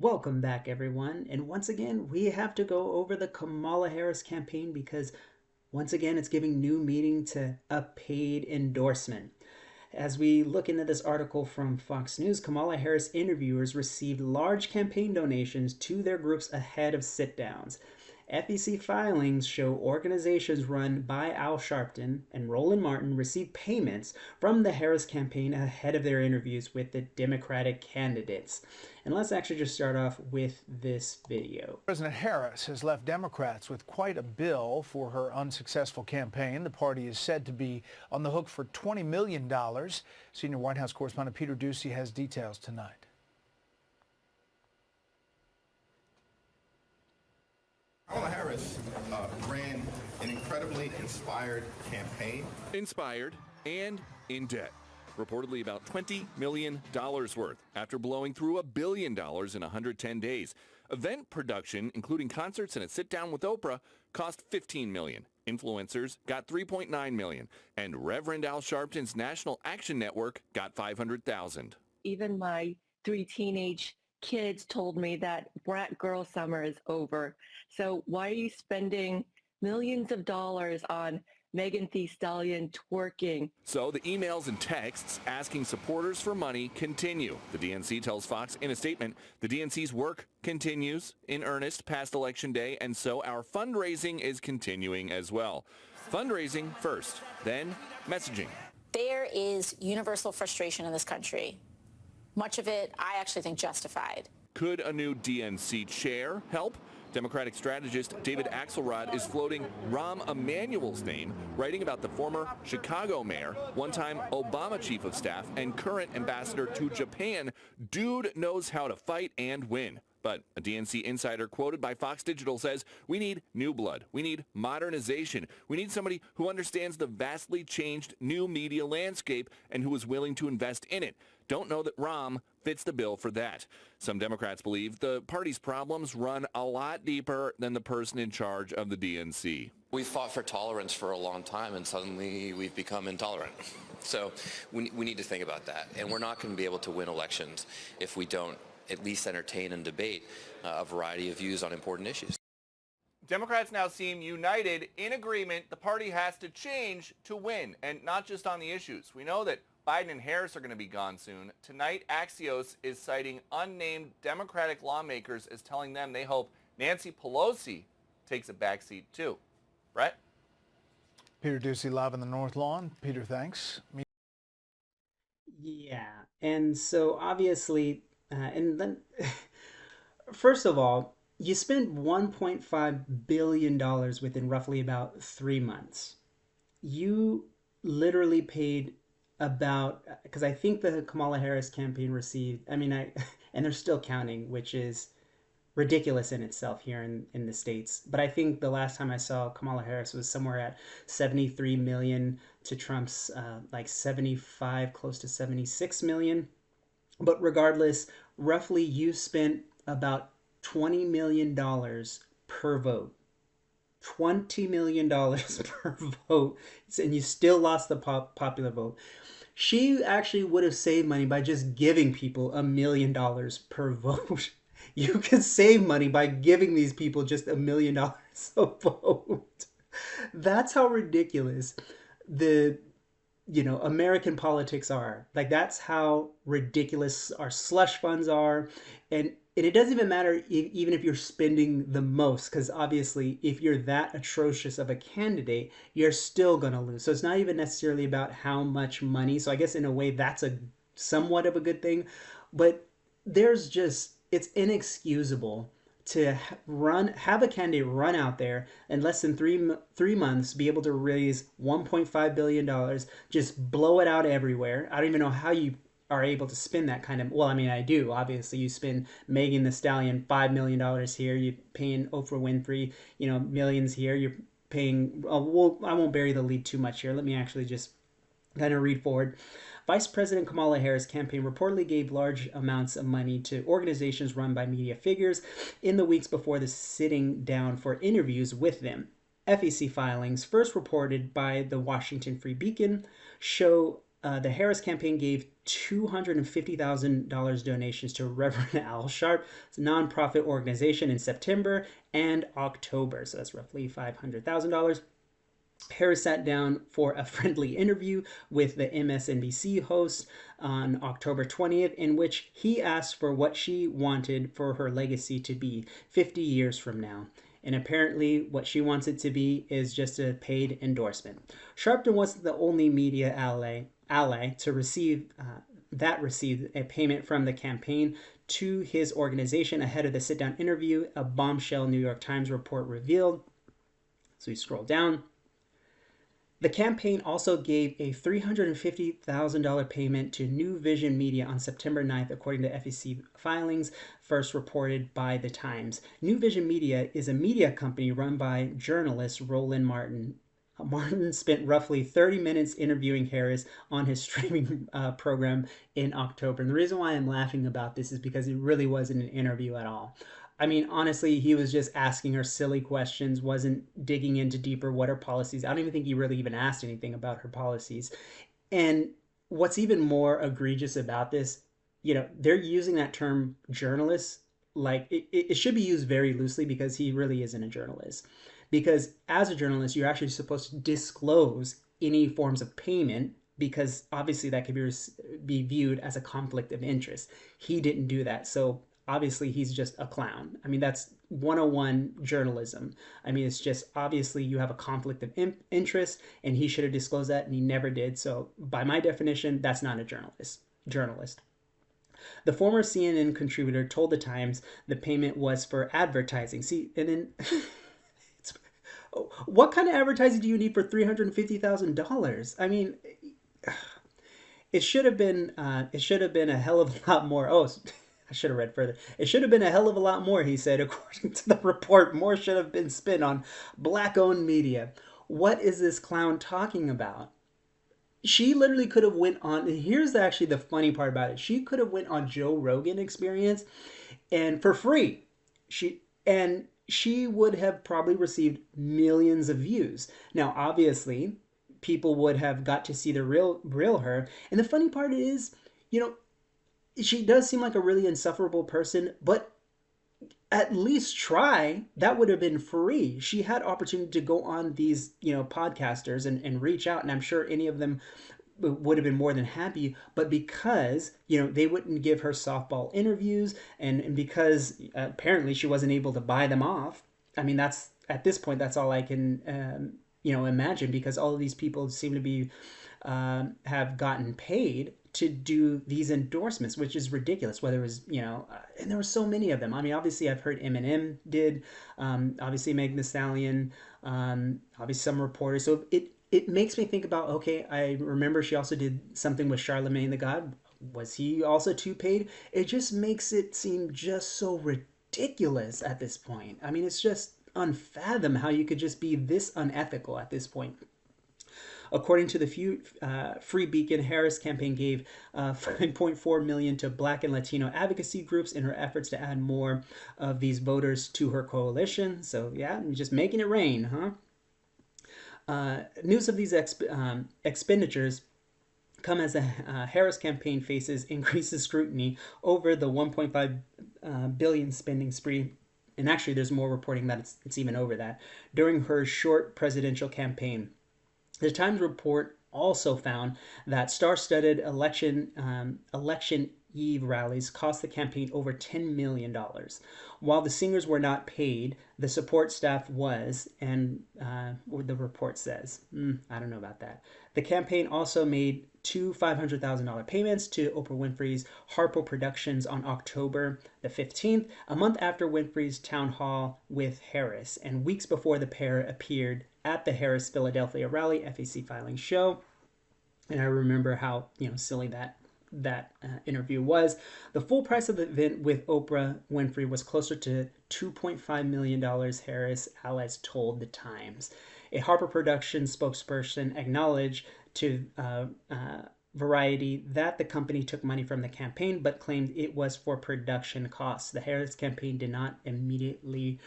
Welcome back, everyone. And once again, we have to go over the Kamala Harris campaign because once again, it's giving new meaning to a paid endorsement. As we look into this article from Fox News, Kamala Harris interviewers received large campaign donations to their groups ahead of sit downs. FEC filings show organizations run by Al Sharpton and Roland Martin received payments from the Harris campaign ahead of their interviews with the Democratic candidates. And let's actually just start off with this video. President Harris has left Democrats with quite a bill for her unsuccessful campaign. The party is said to be on the hook for $20 million. Senior White House correspondent Peter Doocy has details tonight. Kamala Harris ran an incredibly inspired campaign. Inspired and in debt. Reportedly about $20 million worth after blowing through $1 billion in 110 days. Event production, including concerts and a sit-down with Oprah, cost $15 million. Influencers got $3.9 million. And Reverend Al Sharpton's National Action Network got $500,000. Even my 3 teenage kids told me that brat girl summer is over. So why are you spending millions of dollars on Megan Thee Stallion twerking? So the emails and texts asking supporters for money continue. The DNC tells Fox in a statement, the DNC's work continues in earnest past Election Day, and so our fundraising is continuing as well. Fundraising first, then messaging. There is universal frustration in this country. Much of it, I actually think, justified. Could a new DNC chair help? Democratic strategist David Axelrod is floating Rahm Emanuel's name, writing about the former Chicago mayor, one-time Obama chief of staff, and current ambassador to Japan. Dude knows how to fight and win. But a DNC insider quoted by Fox Digital says, we need new blood. We need modernization. We need somebody who understands the vastly changed new media landscape and who is willing to invest in it. Don't know that Rahm fits the bill for that. Some Democrats believe the party's problems run a lot deeper than the person in charge of the DNC. We've fought for tolerance for a long time, and suddenly we've become intolerant. So we need to think about that. And we're not going to be able to win elections if we don't at least entertain and debate a variety of views on important issues. Democrats now seem united in agreement the party has to change to win, and not just on the issues. We know that Biden and Harris are going to be gone soon. Tonight, Axios is citing unnamed Democratic lawmakers as telling them they hope Nancy Pelosi takes a backseat too. Brett? Peter Doocy live on the North Lawn. Peter, thanks. Yeah, and so obviously, and then first of all, you spent $1.5 billion within roughly about 3 months. You literally paid about, because I think the Kamala Harris campaign received, and they're still counting, which is ridiculous in itself here in the States. But I think the last time I saw Kamala Harris was somewhere at 73 million to Trump's like 75, close to 76 million. But regardless, roughly you spent about $20 million per vote. $20 million per vote, and you still lost the popular vote. She actually would have saved money by just giving people $1 million per vote. You could save money by giving these people just $1 million a vote. That's how ridiculous the American politics are. Like, that's how ridiculous our slush funds are. And it doesn't even matter even if you're spending the most, because obviously if you're that atrocious of a candidate, you're still going to lose. So it's not even necessarily about how much money. So I guess in a way that's a somewhat of a good thing. But it's inexcusable to have a candidate run out there in less than three months, be able to raise $1.5 billion, just blow it out everywhere. I don't even know how you are able to spend that kind of, well, I do. Obviously, you spend Megan Thee Stallion $5 million here, you're paying Oprah Winfrey, millions here, you're paying, I won't bury the lead too much here. Let me actually just kind of read forward. Vice President Kamala Harris' campaign reportedly gave large amounts of money to organizations run by media figures in the weeks before the sitting down for interviews with them. FEC filings, first reported by the Washington Free Beacon, show the Harris campaign gave $250,000 donations to Reverend Al Sharp, a nonprofit organization, in September and October. So that's roughly $500,000. Harris sat down for a friendly interview with the MSNBC host on October 20th, in which he asked for what she wanted for her legacy to be 50 years from now. And apparently, what she wants it to be is just a paid endorsement. Sharpton wasn't the only media ally to receive received a payment from the campaign to his organization ahead of the sit-down interview. A bombshell New York Times report revealed. So we scroll down. The campaign also gave a $350,000 payment to New Vision Media on September 9th, according to FEC filings first reported by The Times. New Vision Media is a media company run by journalist Roland Martin. Martin spent roughly 30 minutes interviewing Harris on his streaming program in October. And the reason why I'm laughing about this is because it really wasn't an interview at all. I mean, honestly, he was just asking her silly questions, wasn't digging into deeper what her policies. I don't even think he really even asked anything about her policies. And what's even more egregious about this, they're using that term journalist like it should be used very loosely, because he really isn't a journalist. Because as a journalist, you're actually supposed to disclose any forms of payment, because obviously that could be viewed as a conflict of interest. He didn't do that. So obviously he's just a clown. I mean, that's 101 journalism. I mean, it's just obviously you have a conflict of interest, and he should have disclosed that, and he never did. So by my definition, that's not a journalist. The former CNN contributor told The Times the payment was for advertising. See, and then what kind of advertising do you need for $350,000? I mean, it should have been a hell of a lot more. Oh, I should have read further. It should have been a hell of a lot more, he said, according to the report. More should have been spent on black-owned media. What is this clown talking about? She literally could have went on. Here's actually the funny part about it. She could have went on Joe Rogan Experience, and for free. She would have probably received millions of views. Now, obviously, people would have got to see the real her. And the funny part is, she does seem like a really insufferable person, but at least try. That would have been free. She had opportunity to go on these, podcasters and reach out, and I'm sure any of them would have been more than happy. But because, they wouldn't give her softball interviews, and because apparently she wasn't able to buy them off. I mean, at this point, that's all I can, imagine, because all of these people seem to be, have gotten paid to do these endorsements, which is ridiculous. Whether it was, and there were so many of them. I mean, obviously I've heard Eminem did, obviously Megan Thee Stallion, obviously some reporters. So it makes me think about, okay, I remember she also did something with Charlemagne the God. Was he also too paid? It just makes it seem just so ridiculous at this point. I mean, it's just unfathom how you could just be this unethical at this point. According to the Free Beacon, Harris campaign gave $5.4 million to Black and Latino advocacy groups in her efforts to add more of these voters to her coalition. So yeah, just making it rain, huh? News of these expenditures come as the Harris campaign faces increases scrutiny over the $1.5 billion spending spree. And actually, there's more reporting that it's even over that during her short presidential campaign. The Times report also found that star-studded election eve rallies cost the campaign over $10 million. While the singers were not paid, the support staff was, and the report says. I don't know about that. The campaign also made two $500,000 payments to Oprah Winfrey's Harpo Productions on October the 15th, a month after Winfrey's town hall with Harris, and weeks before the pair appeared at the Harris Philadelphia rally, FEC filings show. And I remember how silly that interview was. The full price of the event with Oprah Winfrey was closer to $2.5 million, Harris allies told The Times. A Harper Productions spokesperson acknowledged to Variety that the company took money from the campaign, but claimed it was for production costs. The Harris campaign did not immediately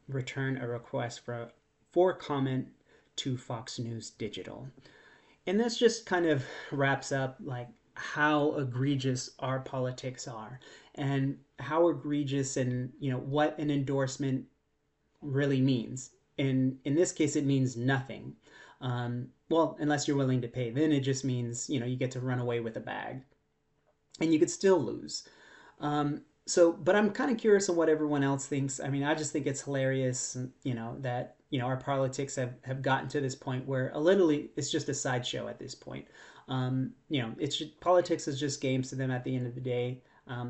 return a request for comment to Fox News Digital. And this just kind of wraps up, like, how egregious our politics are, and how egregious, and what an endorsement really means. In this case, it means nothing. Well, unless you're willing to pay, then it just means you get to run away with a bag, and you could still lose. But I'm kind of curious on what everyone else thinks. I mean, I just think it's hilarious, that our politics have gotten to this point where literally it's just a sideshow at this point. Politics is just games to them at the end of the day.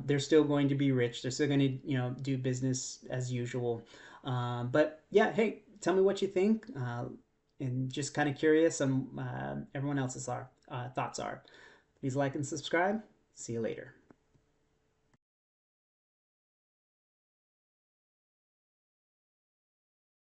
They're still going to be rich. They're still going to do business as usual. But yeah, hey, tell me what you think, and just kind of curious on everyone else's thoughts are. Please like and subscribe. See you later.